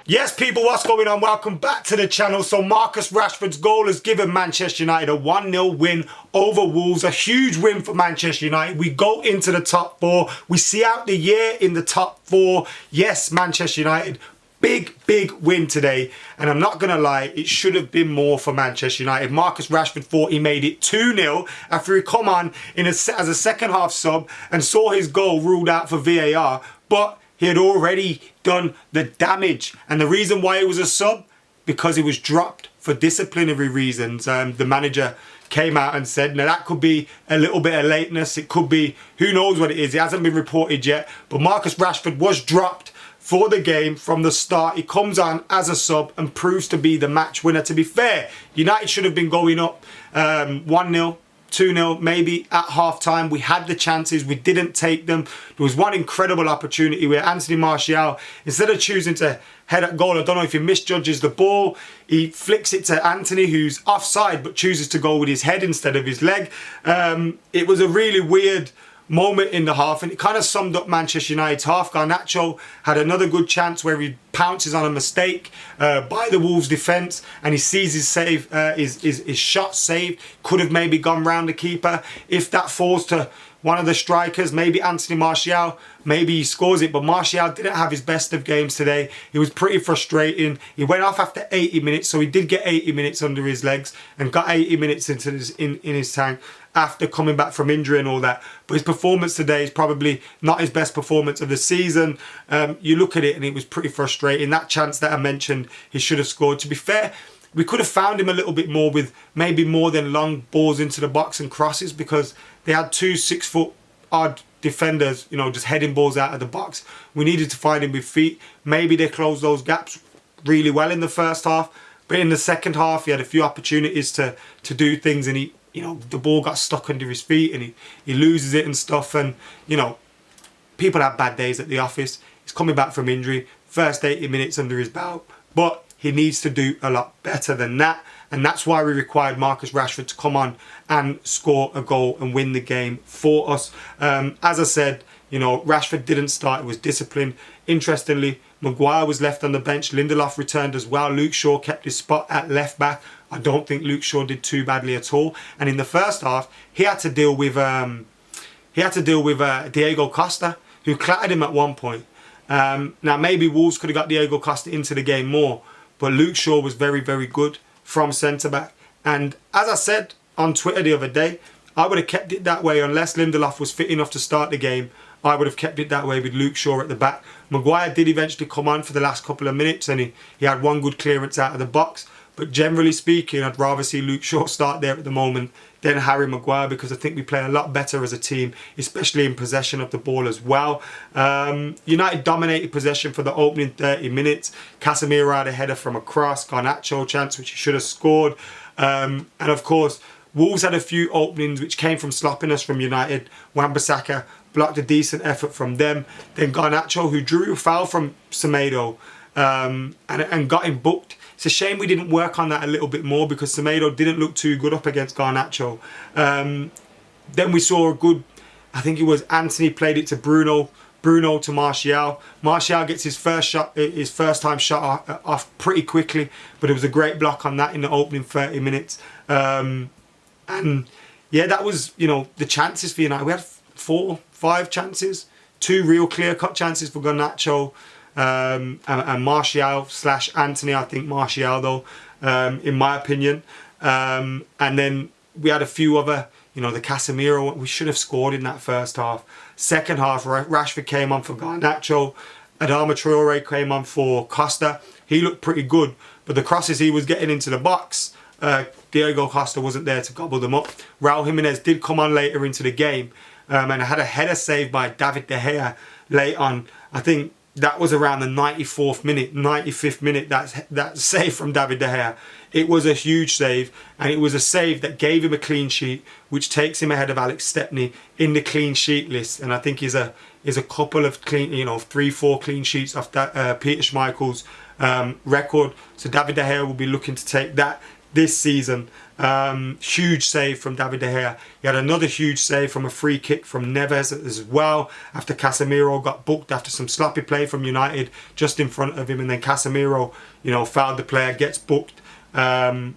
Yes, people, what's going on? Welcome back to the channel. So Marcus Rashford's goal has given Manchester United a 1-0 win over Wolves. A huge win for Manchester United. We go into the top four. We see out the year in the top four. Yes, Manchester United. Big win today. And I'm not going to lie, it should have been more for Manchester United. Marcus Rashford thought he made it 2-0 after he come on as a second half sub and saw his goal ruled out for VAR. But he had already done the damage. And the reason why it was a sub, because he was dropped for disciplinary reasons. The manager came out and said, now that could be a little bit of lateness. It could be, who knows what it is. It hasn't been reported yet. But Marcus Rashford was dropped for the game from the start. He comes on as a sub and proves to be the match winner. To be fair, United should have been going up 1-0. 2-0 maybe at half-time. We had the chances, we didn't take them. There was one incredible opportunity where Anthony Martial, instead of choosing to head at goal, I don't know if he misjudges the ball, he flicks it to Anthony, who's offside, but chooses to go with his head instead of his leg. It was a really weird moment in the half, and it kind of summed up Manchester United's half. Garnacho had another good chance where he pounces on a mistake by the Wolves defence, and he sees his save, his shot saved. Could have maybe gone round the keeper. If that falls to one of the strikers, maybe Anthony Martial, maybe he scores it. But Martial didn't have his best of games today. It was pretty frustrating. He went off after 80 minutes, so he did get 80 minutes under his legs and got 80 minutes into in his tank after coming back from injury and all that. But his performance today is probably not his best performance of the season. You look at it and it was pretty frustrating. That chance that I mentioned, he should have scored. To be fair, we could have found him a little bit more with maybe more than long balls into the box and crosses, because they had two 6-foot odd defenders, you know, just heading balls out of the box. We needed to find him with feet. Maybe they closed those gaps really well in the first half, but in the second half he had a few opportunities to do things, and he, you know, the ball got stuck under his feet and he loses it and stuff. And, you know, people have bad days at the office. He's coming back from injury, first 80 minutes under his belt, but he needs to do a lot better than that. And that's why we required Marcus Rashford to come on and score a goal and win the game for us. As I said, you know, Rashford didn't start, it was discipline. Interestingly, Maguire was left on the bench. Lindelof returned as well. Luke Shaw kept his spot at left back. I don't think Luke Shaw did too badly at all. And in the first half, he had to deal with Diego Costa, who clattered him at one point. Now maybe Wolves could have got Diego Costa into the game more, but Luke Shaw was very good from centre back. And as I said on Twitter the other day, I would have kept it that way unless Lindelof was fit enough to start the game. I would have kept it that way with Luke Shaw at the back. Maguire did eventually come on for the last couple of minutes, and he had one good clearance out of the box. But generally speaking, I'd rather see Luke Shaw start there at the moment than Harry Maguire, because I think we play a lot better as a team, especially in possession of the ball as well. United dominated possession for the opening 30 minutes. Casemiro had a header from a cross, Garnacho chance which he should have scored. And of course, Wolves had a few openings which came from sloppiness from United. Wan-Bissaka blocked a decent effort from them. Then Garnacho, who drew a foul from Semedo and got him booked. It's a shame we didn't work on that a little bit more, because Semedo didn't look too good up against Garnacho. Then we saw a good, I think it was Anthony played it to Bruno to Martial. Martial gets his first time shot off pretty quickly, but it was a great block on that in the opening 30 minutes. And yeah, that was, you know, the chances for United. We had 4-5 chances, 2 real clear-cut chances for Garnacho and Martial / Anthony. I think Martial though, in my opinion. And then we had a few other, you know, the Casemiro, we should have scored in that first half. Second half, Rashford came on for Garnacho. AdamMcKola came on for Costa. He looked pretty good, but the crosses he was getting into the box, Diego Costa wasn't there to gobble them up. Raul Jimenez did come on later into the game, and had a header saved by David De Gea late on. I think that was around the 94th minute, 95th minute, that save from David De Gea. It was a huge save, and it was a save that gave him a clean sheet, which takes him ahead of Alex Stepney in the clean sheet list. And I think he's a couple of clean, you know, 3-4 clean sheets off that Peter Schmeichel's record. So David De Gea will be looking to take that this season. Huge save from David De Gea. He had another huge save from a free kick from Neves as well, after Casemiro got booked after some sloppy play from United just in front of him, and then Casemiro, you know, fouled the player, gets booked, and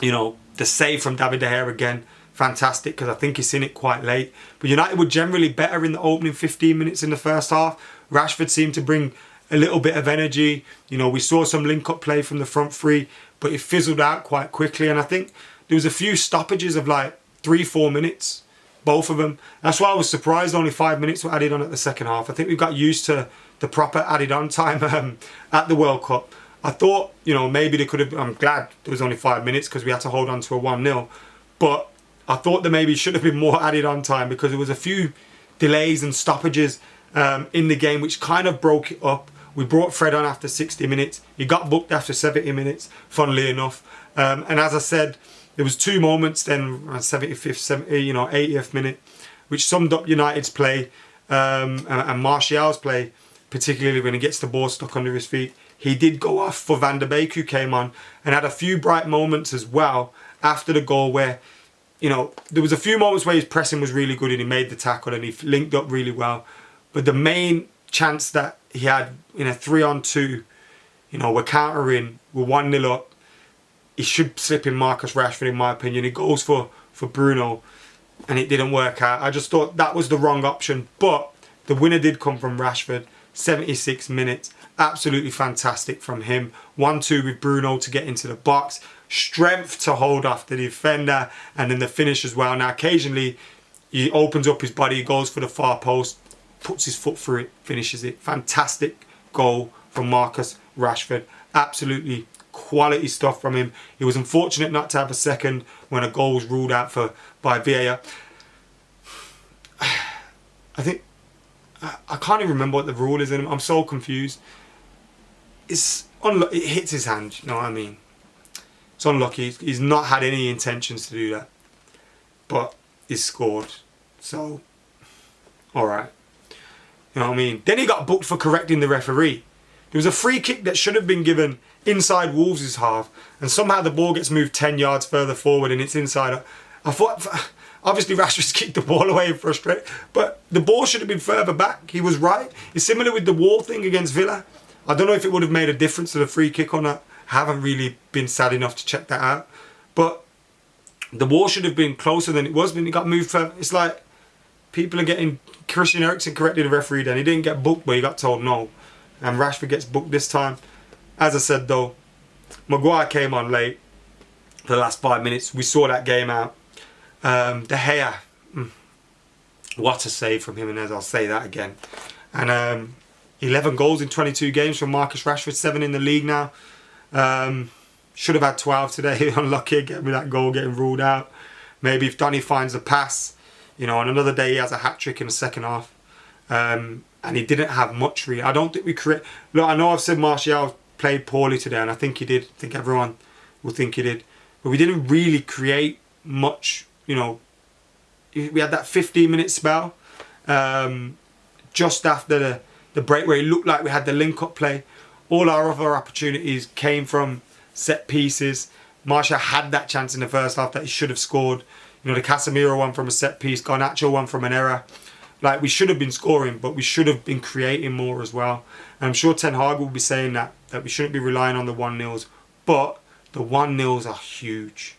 you know, the save from David De Gea again, fantastic, because I think he's seen it quite late. But United were generally better in the opening 15 minutes in the first half. Rashford seemed to bring a little bit of energy. You know, we saw some link-up play from the front three, but it fizzled out quite quickly. And I think there was a few stoppages of like 3-4 minutes, both of them. That's why I was surprised only 5 minutes were added on at the second half. I think we got used to the proper added on time at the World Cup. I thought, you know, maybe they could have... I'm glad there was only 5 minutes because we had to hold on to a 1-0. But I thought there maybe should have been more added on time, because there was a few delays and stoppages in the game which kind of broke it up. We brought Fred on after 60 minutes. He got booked after 70 minutes, funnily enough. And as I said, there was 2 moments then, 75th, 70, you know, 80th minute, which summed up United's play and Martial's play, particularly when he gets the ball stuck under his feet. He did go off for Van der Beek, who came on, and had a few bright moments as well after the goal where, you know, there was a few moments where his pressing was really good and he made the tackle and he linked up really well. But the main chance that he had in a 3-on-2, you know, we're countering, we're 1-0 up. He should slip in Marcus Rashford, in my opinion. He goes for Bruno, and it didn't work out. I just thought that was the wrong option. But the winner did come from Rashford. 76 minutes. Absolutely fantastic from him. 1-2 with Bruno to get into the box. Strength to hold off the defender, and then the finish as well. Now, occasionally, he opens up his body, goes for the far post, puts his foot through it, finishes it. Fantastic goal from Marcus Rashford. Absolutely quality stuff from him. He was unfortunate not to have a second when a goal was ruled out by VAR. I think, I can't even remember what the rule is in him. I'm so confused. It hits his hand, you know what I mean? It's unlucky. He's not had any intentions to do that. But he's scored. So, alright. You know what I mean? Then he got booked for correcting the referee. There was a free kick that should have been given inside Wolves' half, and somehow the ball gets moved 10 yards further forward and it's inside. I thought, obviously Rashford's kicked the ball away in frustration, but the ball should have been further back. He was right. It's similar with the wall thing against Villa. I don't know if it would have made a difference to the free kick or not. I haven't really been sad enough to check that out. But the wall should have been closer than it was, but it got moved further. It's like people are getting... Christian Eriksen corrected the referee then. He didn't get booked, but he got told no. And Rashford gets booked this time. As I said though, Maguire came on late for the last 5 minutes. We saw that game out. De Gea, what a save from him, and as I'll say that again. And 11 goals in 22 games from Marcus Rashford, 7 in the league now. Should have had 12 today. Unlucky getting that goal getting ruled out. Maybe if Donny finds a pass, you know, on another day he has a hat-trick in the second half. And he didn't have much really. I don't think we create... Look, I know I've said Martial played poorly today, and I think he did. I think everyone will think he did. But we didn't really create much, you know. We had that 15-minute spell just after the break where it looked like we had the link-up play. All our other opportunities came from set pieces. Martial had that chance in the first half that he should have scored. You know, the Casemiro one from a set piece, Garnacho one from an error. Like, we should have been scoring, but we should have been creating more as well. And I'm sure Ten Hag will be saying that we shouldn't be relying on the 1-0s. But the 1-0s are huge.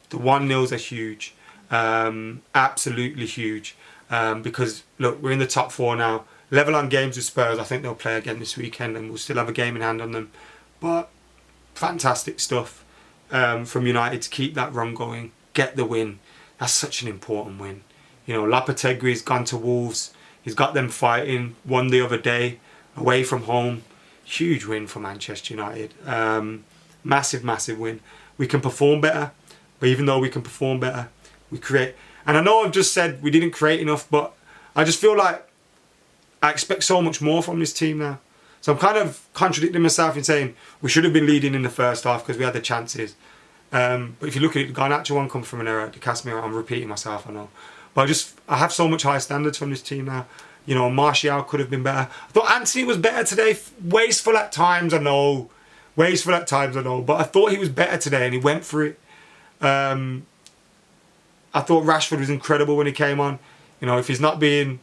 The 1-0s are huge. Absolutely huge. Because, look, we're in the top 4 now. Level on games with Spurs. I think they'll play again this weekend and we'll still have a game in hand on them. But fantastic stuff from United to keep that run going. Get the win. That's such an important win. You know, Lopetegui's gone to Wolves. He's got them fighting. Won the other day. Away from home. Huge win for Manchester United. Massive, massive win. We can perform better. But even though we can perform better, we create... And I know I've just said we didn't create enough, but I just feel like I expect so much more from this team now. So I'm kind of contradicting myself in saying we should have been leading in the first half because we had the chances. But if you look at it, the Garnacho one come from an error. The Casemiro, I'm repeating myself, I know. But I have so much higher standards from this team now. You know, Martial could have been better. I thought Anthony was better today. Wasteful at times, I know. Wasteful at times, I know, but I thought he was better today and he went for it. I thought Rashford was incredible when he came on. You know, if he's not being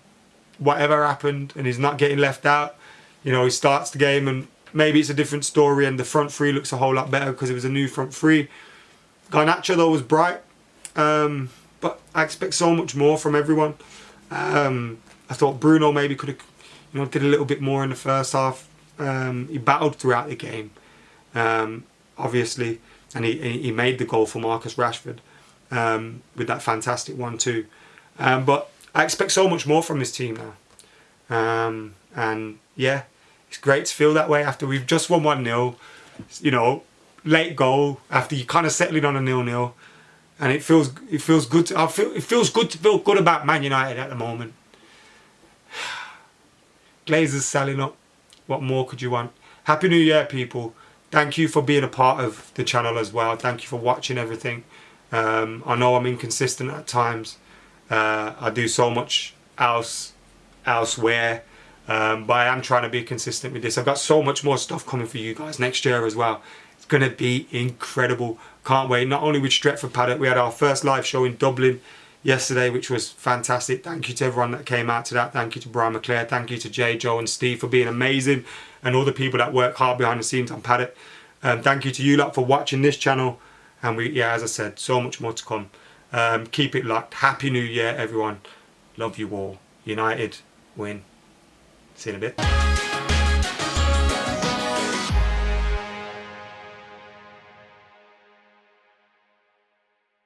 whatever happened and he's not getting left out, you know, he starts the game and maybe it's a different story and the front three looks a whole lot better because it was a new front three. Garnacho though was bright, but I expect so much more from everyone. I thought Bruno maybe could have, you know, did a little bit more in the first half. He battled throughout the game, obviously, and he made the goal for Marcus Rashford with that fantastic 1-2. But I expect so much more from this team now. And yeah, it's great to feel that way after we've just won 1-0. You know, late goal after you kind of settling on a 0-0, and it feels good. It feels good to feel good about Man United at the moment. Glazers selling up. What more could you want? Happy New Year, people. Thank you for being a part of the channel as well. Thank you for watching everything. I know I'm inconsistent at times. I do so much elsewhere. But I am trying to be consistent with this. I've got so much more stuff coming for you guys next year as well. It's going to be incredible. Can't wait. Not only with Stretford Paddock, we had our first live show in Dublin yesterday, which was fantastic. Thank you to everyone that came out to that. Thank you to Brian McClare. Thank you to Jay, Joe and Steve for being amazing, and all the people that work hard behind the scenes on Paddock. Thank you to you lot for watching this channel. And yeah, as I said, so much more to come. Keep it locked. Happy New Year, everyone. Love you all. United win. See you in a bit.